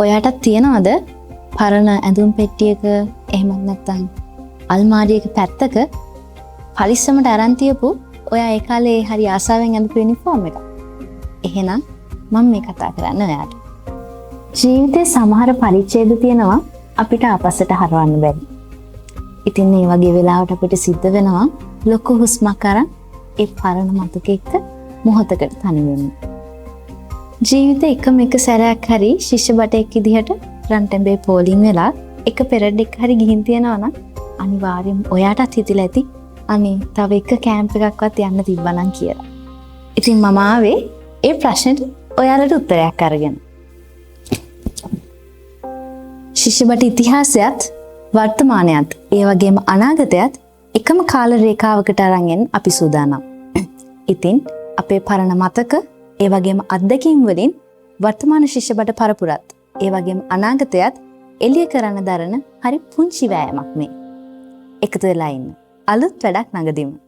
ඔයාටත් තියනවද පරණ ඇඳුම් පෙට්ටියක එහෙමත් නැත්නම් අල්මාරියක පැත්තක පරිස්සමට අරන් තියපු ඔයා ඒ කාලේ හරි ආසාවෙන් අඳපු යුනිෆෝම් එක? එහෙනම් මම මේ කතා කරන්නේ ඔයාට. ජීවිතේ සමහර පරිච්ඡේද තියෙනවා අපිට ආපස්සට හරවන්න බැරි. ඉතින් මේ වගේ වෙලාවට අපිට සිද්ධ වෙනවා ලොකු හුස්මක් අරන් ඒ පරණ මතක එක්ක මොහොතකට තනි වෙන්න. ජීවිතේ එක සැරයක් හරි ශිෂ්‍ය බටෙක් විදිහට රන්ටැඹේ පෝලිං වෙලා එක පෙරඩ් එක හරි ගිහින් තියනවා නම් අනිවාර්යයෙන් ඔයාටත් හිතිලා ඇති අනේ තව එක කැම්ප් එකක්වත් යන්න තිබ්බනම් කියලා. ඉතින් මම ආවේ ඒ ප්‍රශ්නෙට ඔයාලට උත්තරයක් අරගෙන. ශිෂ්‍ය බට ඉතිහාසයත් වර්තමානයත් ඒ වගේම අනාගතයත් එකම කාල රේඛාවකට අරන් අපි සූදානම්. ඉතින් අපේ පරණ මතක ඒ වගේම අත්දැකීම් වලින් වර්තමාන ශිෂ්‍ය බට පරපුරත් ඒ වගේම අනාගතයත් එළිය කරන්න දරන හරි පුංචි වෑයමක් මේ. එකතු වෙලා ඉන්න. අලුත් වැඩක් නඟදිමු.